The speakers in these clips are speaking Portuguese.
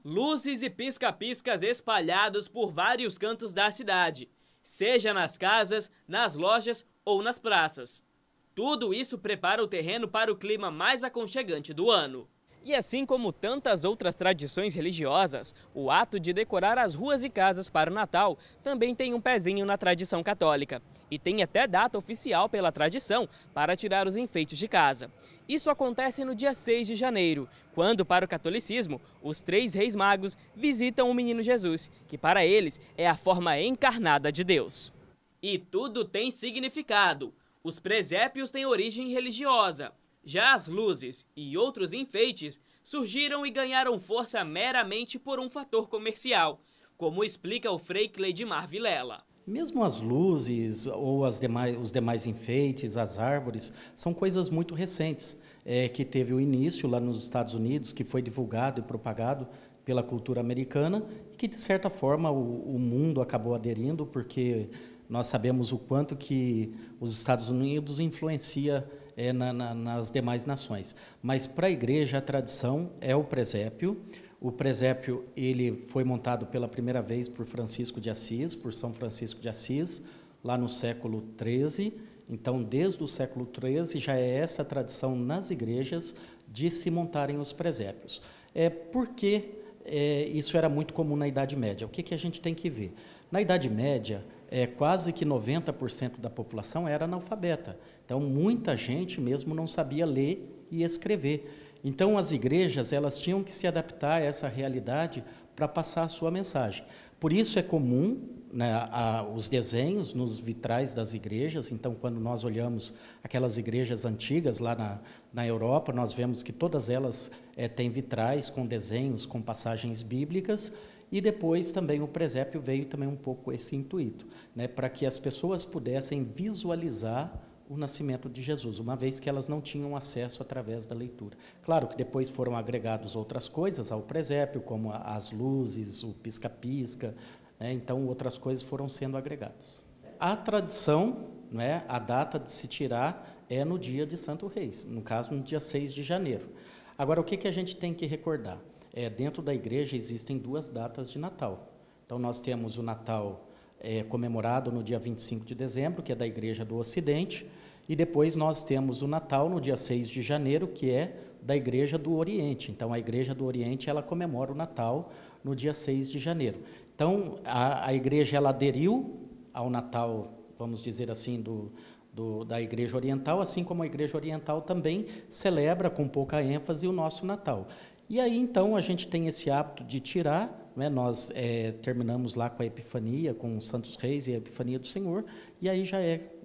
Luzes e pisca-piscas espalhados por vários cantos da cidade, seja nas casas, nas lojas ou nas praças. Tudo isso prepara o terreno para o clima mais aconchegante do ano. E assim como tantas outras tradições religiosas, o ato de decorar as ruas e casas para o Natal também tem um pezinho na tradição católica. E tem até data oficial pela tradição para tirar os enfeites de casa. Isso acontece no dia 6 de janeiro, quando, para o catolicismo, os 3 reis magos visitam o menino Jesus, que para eles é a forma encarnada de Deus. E tudo tem significado. Os presépios têm origem religiosa. Já as luzes e outros enfeites surgiram e ganharam força meramente por um fator comercial, como explica o frei Cleidimar Vilela. Mesmo as luzes ou os demais enfeites, as árvores, são coisas muito recentes, que teve o início lá nos Estados Unidos, que foi divulgado e propagado pela cultura americana, e que de certa forma o mundo acabou aderindo, porque nós sabemos o quanto que os Estados Unidos influencia nas demais nações. Mas para a igreja a tradição é o presépio. O presépio ele foi montado pela primeira vez por Francisco de Assis, por São Francisco de Assis, lá no século XIII. Então, desde o século XIII já é essa tradição nas igrejas de se montarem os presépios. Porque isso era muito comum na Idade Média. O que a gente tem que ver? Na Idade Média, quase que 90% da população era analfabeta. Então, muita gente mesmo não sabia ler e escrever. Então, as igrejas elas tinham que se adaptar a essa realidade para passar a sua mensagem. Por isso é comum, né, os desenhos nos vitrais das igrejas. Então, quando nós olhamos aquelas igrejas antigas lá na Europa, nós vemos que todas elas têm vitrais com desenhos, com passagens bíblicas. E depois também o presépio veio também um pouco esse intuito, né, para que as pessoas pudessem visualizar o nascimento de Jesus, uma vez que elas não tinham acesso através da leitura. Claro que depois foram agregados outras coisas ao presépio, como as luzes, o pisca-pisca, né, então outras coisas foram sendo agregadas. A tradição, né, a data de se tirar é no dia de Santo Reis, no caso no dia 6 de janeiro. Agora, o que a gente tem que recordar? Dentro da igreja existem 2 datas de Natal. Então, nós temos o Natal comemorado no dia 25 de dezembro, que é da Igreja do Ocidente, e depois nós temos o Natal no dia 6 de janeiro, que é da Igreja do Oriente. Então, a Igreja do Oriente ela comemora o Natal no dia 6 de janeiro. Então, a igreja ela aderiu ao Natal, vamos dizer assim, da Igreja Oriental, assim como a Igreja Oriental também celebra com pouca ênfase o nosso Natal. E aí, então, a gente tem esse hábito de tirar, né? Nós terminamos lá com a Epifania, com os Santos Reis e a Epifania do Senhor, e aí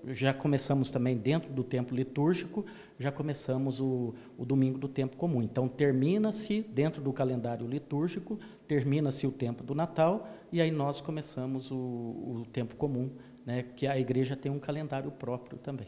já começamos também dentro do tempo litúrgico, já começamos o domingo do tempo comum. Então, termina-se, dentro do calendário litúrgico, termina-se o tempo do Natal, e aí nós começamos o tempo comum, né? Que a igreja tem um calendário próprio também.